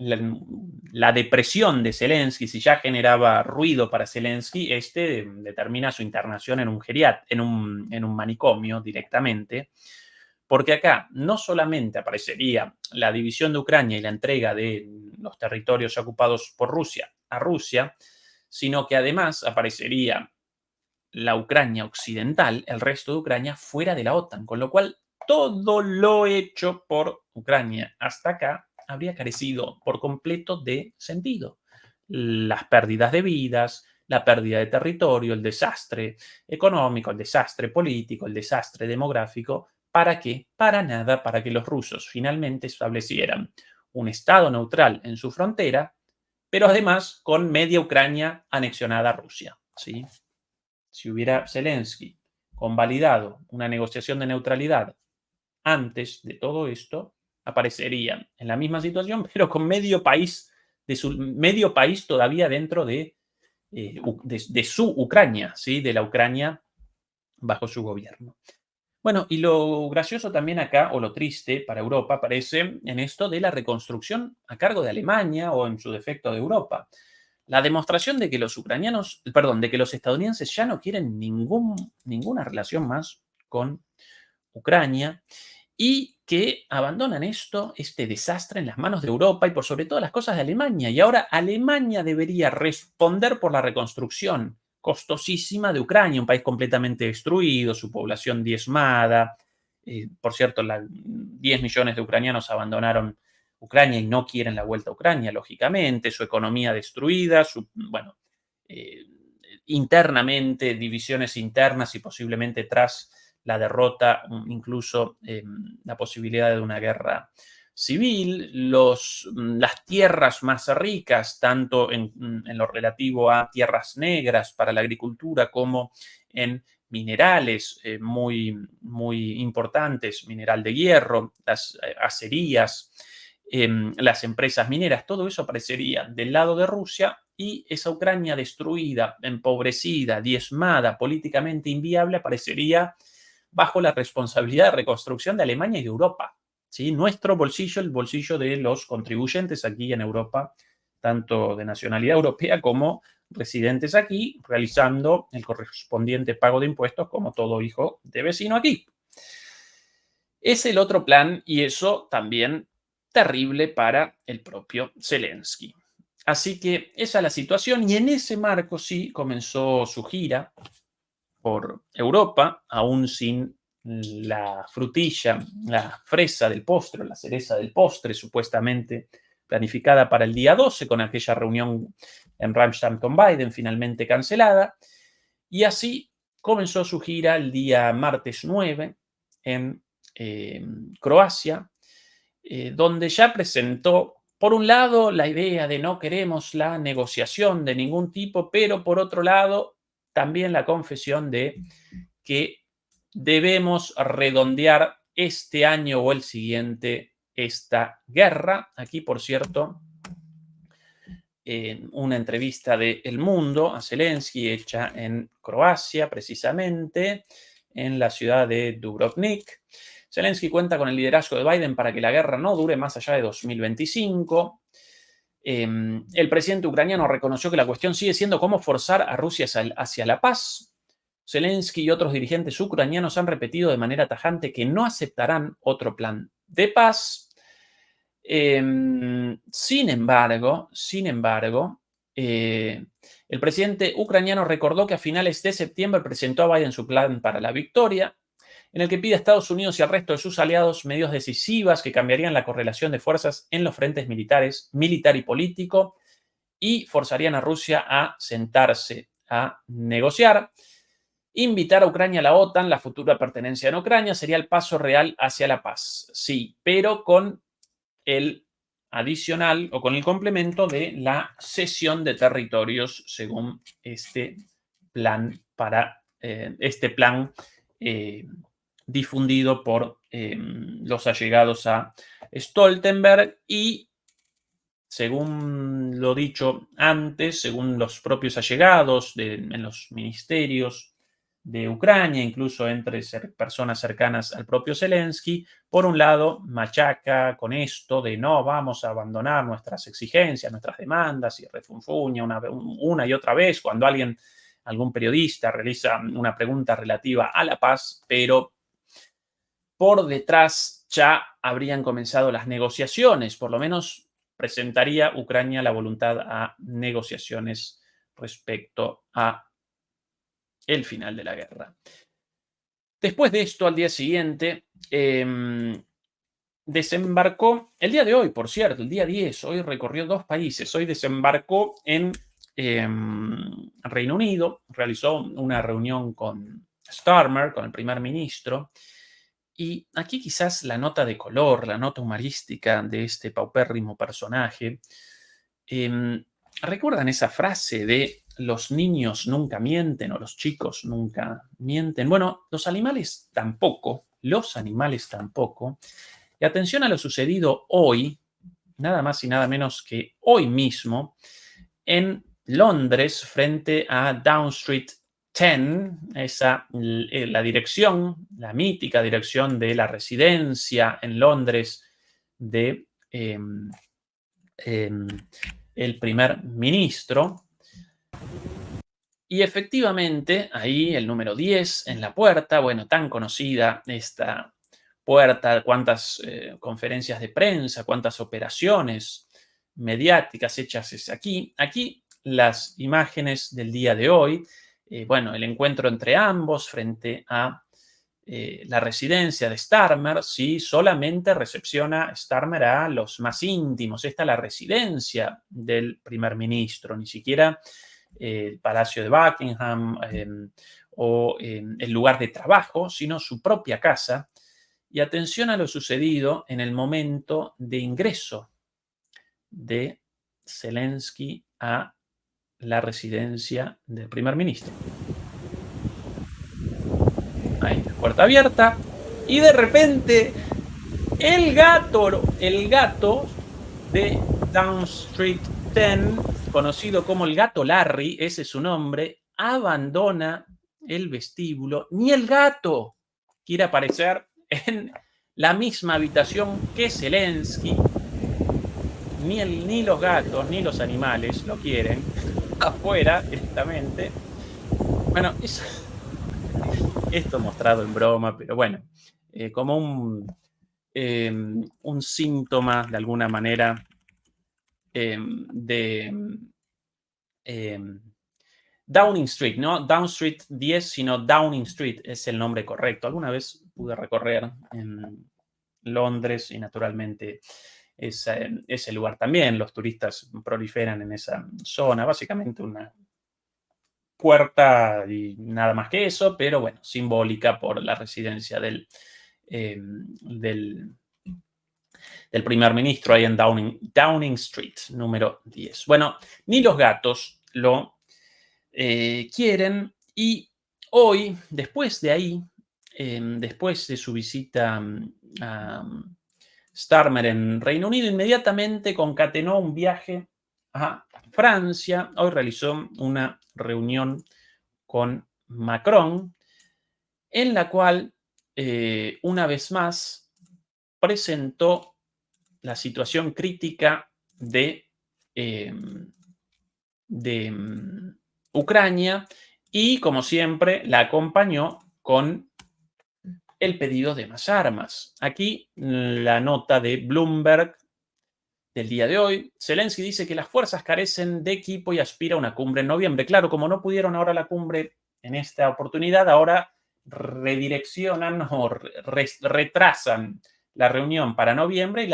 la depresión de Zelensky, si ya generaba ruido para Zelensky, este determina su internación en un manicomio directamente, porque acá no solamente aparecería la división de Ucrania y la entrega de los territorios ocupados por Rusia a Rusia, sino que además aparecería la Ucrania occidental, el resto de Ucrania, fuera de la OTAN, con lo cual todo lo hecho por Ucrania hasta acá habría carecido por completo de sentido. Las pérdidas de vidas, la pérdida de territorio, el desastre económico, el desastre político, el desastre demográfico. ¿Para qué? Para nada, para que los rusos finalmente establecieran un Estado neutral en su frontera, pero además con media Ucrania anexionada a Rusia. ¿Sí? Si hubiera Zelensky convalidado una negociación de neutralidad antes de todo esto, aparecerían en la misma situación, pero con medio país todavía dentro de su Ucrania, ¿sí? De la Ucrania bajo su gobierno. Bueno, y lo gracioso también acá, o lo triste para Europa, parece en esto de la reconstrucción a cargo de Alemania o en su defecto de Europa. La demostración de que los ucranianos, perdón, de que los estadounidenses ya no quieren ninguna relación más con Ucrania y que abandonan este desastre en las manos de Europa y por sobre todas las cosas de Alemania. Y ahora Alemania debería responder por la reconstrucción costosísima de Ucrania, un país completamente destruido, su población diezmada. Por cierto, 10 millones de ucranianos abandonaron Ucrania y no quieren la vuelta a Ucrania, lógicamente, su economía destruida, eh, internamente, divisiones internas y posiblemente tras la derrota, incluso la posibilidad de una guerra civil, las tierras más ricas, tanto en lo relativo a tierras negras para la agricultura como en minerales muy importantes, mineral de hierro, las acerías, las empresas mineras, todo eso aparecería del lado de Rusia y esa Ucrania destruida, empobrecida, diezmada, políticamente inviable, aparecería bajo la responsabilidad de reconstrucción de Alemania y de Europa. ¿Sí? Nuestro bolsillo, el bolsillo de los contribuyentes aquí en Europa, tanto de nacionalidad europea como residentes aquí, realizando el correspondiente pago de impuestos como todo hijo de vecino aquí. Es el otro plan y eso también terrible para el propio Zelensky. Así que esa es la situación y en ese marco sí comenzó su gira por Europa, aún sin la frutilla, la fresa del postre, la cereza del postre, supuestamente planificada para el día 12, con aquella reunión en Ramstein con Biden, finalmente cancelada. Y así comenzó su gira el día martes 9 en Croacia, donde ya presentó, por un lado, la idea de no queremos la negociación de ningún tipo, pero por otro lado, también la confesión de que debemos redondear este año o el siguiente esta guerra. Aquí, por cierto, en una entrevista de El Mundo a Zelensky, hecha en Croacia, precisamente, en la ciudad de Dubrovnik. Zelensky cuenta con el liderazgo de Biden para que la guerra no dure más allá de 2025. El presidente ucraniano reconoció que la cuestión sigue siendo cómo forzar a Rusia hacia la paz. Zelensky y otros dirigentes ucranianos han repetido de manera tajante que no aceptarán otro plan de paz. Sin embargo, el presidente ucraniano recordó que a finales de septiembre presentó a Biden su plan para la victoria. en el que pide a Estados Unidos y al resto de sus aliados medidas decisivas que cambiarían la correlación de fuerzas en los frentes militares, militar y político, y forzarían a Rusia a sentarse a negociar. Invitar a Ucrania a la OTAN, la futura pertenencia en Ucrania, sería el paso real hacia la paz. Sí, pero con el adicional o con el complemento de la cesión de territorios según este plan eh, difundido por los allegados a Stoltenberg y según lo dicho antes, según los propios allegados en los ministerios de Ucrania, incluso entre personas cercanas al propio Zelensky, por un lado, machaca con esto de no vamos a abandonar nuestras exigencias, nuestras demandas, y refunfuña una y otra vez cuando algún periodista realiza una pregunta relativa a la paz, pero por detrás ya habrían comenzado las negociaciones, por lo menos presentaría Ucrania la voluntad a negociaciones respecto a el final de la guerra. Después de esto, al día siguiente, desembarcó, el día de hoy, por cierto, el día 10, hoy recorrió 2 países, hoy desembarcó en Reino Unido, realizó una reunión con Starmer, con el primer ministro, y aquí quizás la nota de color, la nota humorística de este paupérrimo personaje. ¿Recuerdan esa frase de los niños nunca mienten o los chicos nunca mienten? Bueno, los animales tampoco. Y atención a lo sucedido hoy, nada más y nada menos que hoy mismo, en Londres, frente a Down Street 10, la dirección, la mítica dirección de la residencia en Londres de el primer ministro. Y efectivamente, ahí el número 10 en la puerta, bueno, tan conocida esta puerta, cuántas conferencias de prensa, cuántas operaciones mediáticas hechas es aquí. Aquí las imágenes del día de hoy, bueno, el encuentro entre ambos frente a la residencia de Starmer, sí, solamente recepciona Starmer a los más íntimos. Esta es la residencia del primer ministro, ni siquiera el Palacio de Buckingham o el lugar de trabajo, sino su propia casa. Y atención a lo sucedido en el momento de ingreso de Zelensky a la residencia del primer ministro. Ahí, puerta abierta. Y de repente, el gato de Down Street 10, conocido como el gato Larry, ese es su nombre, abandona el vestíbulo. Ni el gato quiere aparecer en la misma habitación que Zelensky. Ni los gatos ni los animales lo quieren. Afuera, directamente. Bueno, esto mostrado en broma, pero bueno, como un síntoma, de alguna manera, de Downing Street, no Down Street 10, sino Downing Street es el nombre correcto. Alguna vez pude recorrer en Londres y naturalmente ese lugar también. Los turistas proliferan en esa zona, básicamente una puerta y nada más que eso, pero bueno, simbólica por la residencia del primer ministro ahí en Downing Street, número 10. Bueno, ni los gatos lo quieren y hoy, después de ahí, después de su visita a Starmer en Reino Unido, inmediatamente concatenó un viaje a Francia. Hoy realizó una reunión con Macron, en la cual, una vez más, presentó la situación crítica de Ucrania y, como siempre, la acompañó con el pedido de más armas. Aquí la nota de Bloomberg del día de hoy. Zelensky dice que las fuerzas carecen de equipo y aspira a una cumbre en noviembre. Claro, como no pudieron ahora la cumbre en esta oportunidad, ahora redireccionan o retrasan la reunión para noviembre y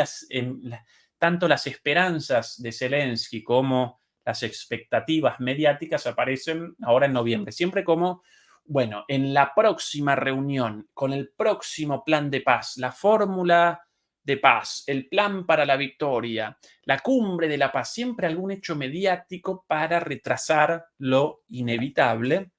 tanto las esperanzas de Zelensky como las expectativas mediáticas aparecen ahora en noviembre, siempre como, bueno, en la próxima reunión, con el próximo plan de paz, la fórmula de paz, el plan para la victoria, la cumbre de la paz, siempre algún hecho mediático para retrasar lo inevitable.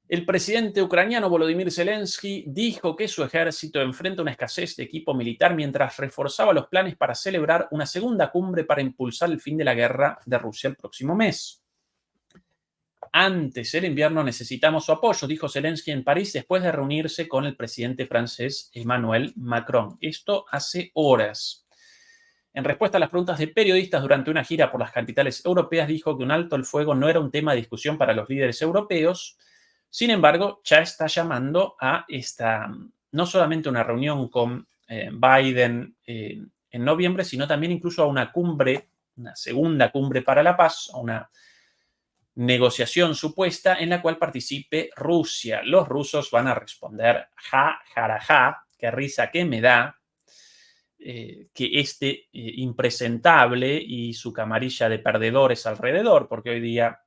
El presidente ucraniano Volodymyr Zelensky dijo que su ejército enfrenta una escasez de equipo militar mientras reforzaba los planes para celebrar una segunda cumbre para impulsar el fin de la guerra de Rusia el próximo mes. Antes del invierno necesitamos su apoyo, dijo Zelensky en París después de reunirse con el presidente francés Emmanuel Macron. Esto hace horas. En respuesta a las preguntas de periodistas durante una gira por las capitales europeas, dijo que un alto el fuego no era un tema de discusión para los líderes europeos. Sin embargo, ya está llamando a no solamente una reunión con Biden en noviembre, sino también incluso a una cumbre, una segunda cumbre para la paz, a una negociación supuesta en la cual participe Rusia. Los rusos van a responder, ja, jaraja, qué risa que me da, que impresentable y su camarilla de perdedores alrededor, porque hoy día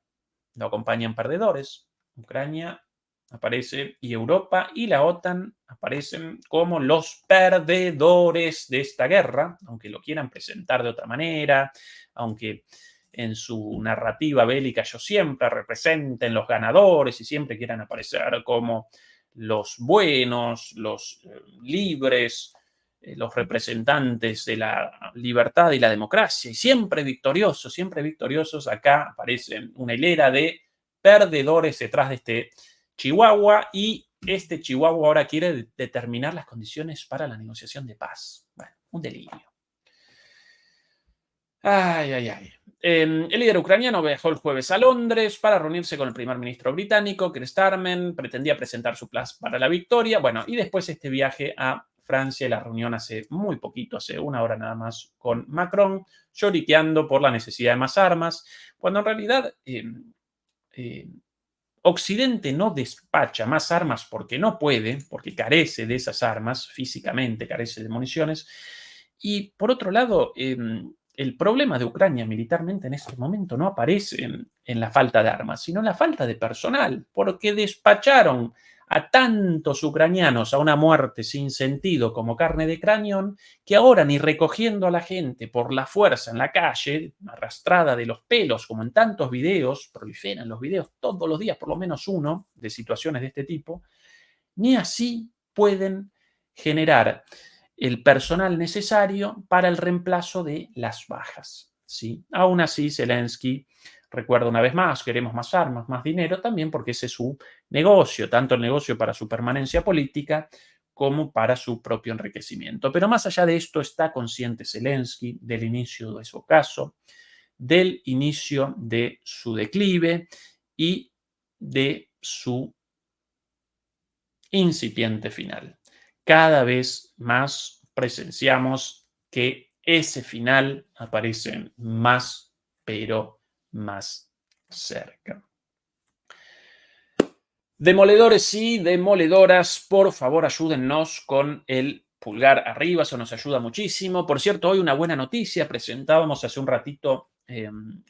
lo acompañan perdedores. Ucrania aparece y Europa y la OTAN aparecen como los perdedores de esta guerra, aunque lo quieran presentar de otra manera, aunque en su narrativa bélica ellos siempre representen los ganadores y siempre quieran aparecer como los buenos, los libres, los representantes de la libertad y la democracia, y siempre victoriosos, acá aparece una hilera de perdedores detrás de este Chihuahua, y este Chihuahua ahora quiere determinar las condiciones para la negociación de paz. Bueno, un delirio. Ay, ay, ay. El líder ucraniano viajó el jueves a Londres para reunirse con el primer ministro británico, Keir Starmer. Pretendía presentar su plan para la victoria. Bueno, y después este viaje a Francia y la reunión hace muy poquito, hace una hora nada más, con Macron, lloriqueando por la necesidad de más armas, cuando en realidad Occidente no despacha más armas porque no puede, porque carece de esas armas, físicamente carece de municiones. Y por otro lado, el problema de Ucrania militarmente en este momento no aparece en la falta de armas, sino en la falta de personal, porque despacharon a tantos ucranianos a una muerte sin sentido como carne de cañón, que ahora ni recogiendo a la gente por la fuerza en la calle, arrastrada de los pelos, como en tantos videos, proliferan los videos todos los días, por lo menos uno, de situaciones de este tipo, ni así pueden generar el personal necesario para el reemplazo de las bajas, ¿sí? Aún así, Zelensky recuerda una vez más, queremos más armas, más dinero, también porque ese es su negocio, tanto el negocio para su permanencia política como para su propio enriquecimiento. Pero más allá de esto, está consciente Zelensky del inicio de su ocaso, del inicio de su declive y de su incipiente final. Cada vez más presenciamos que ese final aparece más, pero más cerca. Demoledores y demoledoras, por favor ayúdennos con el pulgar arriba, eso nos ayuda muchísimo. Por cierto, hoy una buena noticia, presentábamos hace un ratito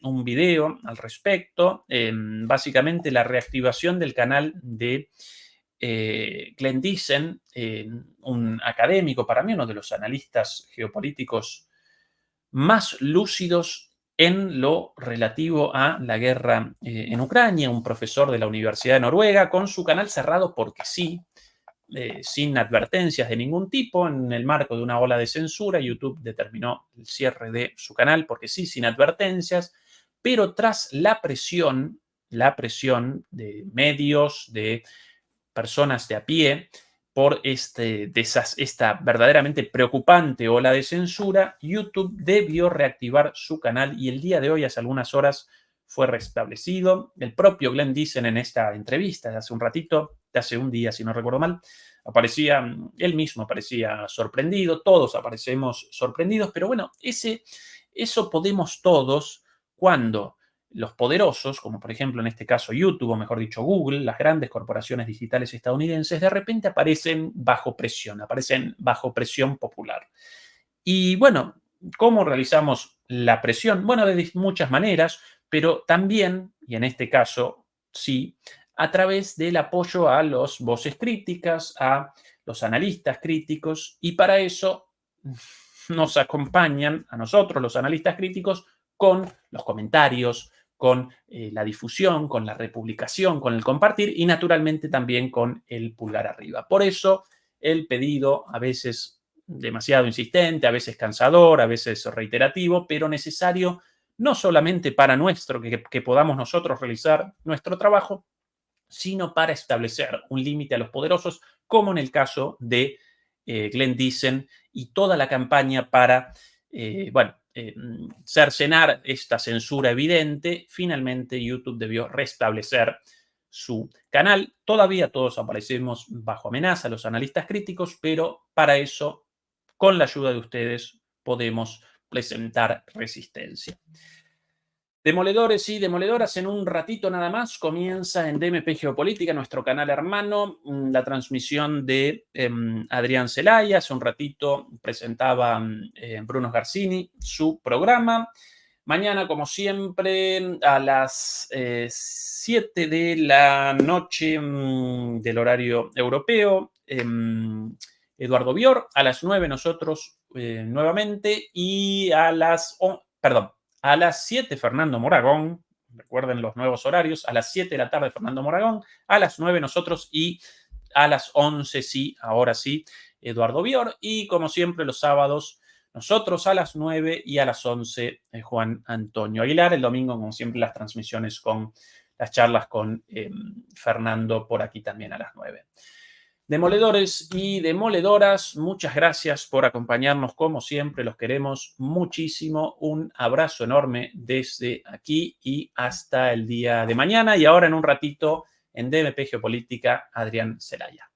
un video al respecto, básicamente la reactivación del canal de Glenn Diesen, un académico, para mí uno de los analistas geopolíticos más lúcidos en lo relativo a la guerra en Ucrania, un profesor de la Universidad de Noruega, con su canal cerrado porque sí, sin advertencias de ningún tipo, en el marco de una ola de censura. YouTube determinó el cierre de su canal porque sí, sin advertencias, pero tras la presión de medios, de personas de a pie, por esta verdaderamente preocupante ola de censura, YouTube debió reactivar su canal y el día de hoy, hace algunas horas, fue restablecido. El propio Glenn Diesen en esta entrevista de hace un ratito, de hace un día si no recuerdo mal, él mismo aparecía sorprendido, todos aparecemos sorprendidos, pero bueno, eso podemos todos cuando los poderosos, como por ejemplo en este caso YouTube, o mejor dicho Google, las grandes corporaciones digitales estadounidenses, de repente aparecen bajo presión popular. Y bueno, ¿cómo realizamos la presión? Bueno, de muchas maneras, pero también, y en este caso sí, a través del apoyo a las voces críticas, a los analistas críticos, y para eso nos acompañan a nosotros, los analistas críticos, con los comentarios, con la difusión, con la republicación, con el compartir y naturalmente también con el pulgar arriba. Por eso el pedido, a veces demasiado insistente, a veces cansador, a veces reiterativo, pero necesario no solamente para que podamos nosotros realizar nuestro trabajo, sino para establecer un límite a los poderosos, como en el caso de Glenn Dixon y toda la campaña para, cercenar esta censura evidente. Finalmente, YouTube debió restablecer su canal. Todavía todos aparecemos bajo amenaza, los analistas críticos, pero para eso, con la ayuda de ustedes, podemos presentar resistencia. Demoledores y demoledoras, en un ratito nada más comienza en DMP Geopolítica, nuestro canal hermano, la transmisión de Adrián Celaya. Hace un ratito presentaba Bruno Garcini su programa. Mañana, como siempre, a las 7 de la noche del horario europeo, Eduardo Bior. A las 9 nosotros nuevamente, y a las 7 Fernando Moragón. Recuerden los nuevos horarios. A las 7 de la tarde Fernando Moragón, a las 9 nosotros, y a las 11, sí, ahora sí, Eduardo Bior. Y como siempre los sábados, nosotros a las 9 y a las 11 Juan Antonio Aguilar. El domingo, como siempre, las transmisiones con las charlas con Fernando por aquí también a las 9. Demoledores y demoledoras, muchas gracias por acompañarnos como siempre, los queremos muchísimo. Un abrazo enorme desde aquí y hasta el día de mañana. Y ahora en un ratito en DMP Geopolítica, Adrián Celaya.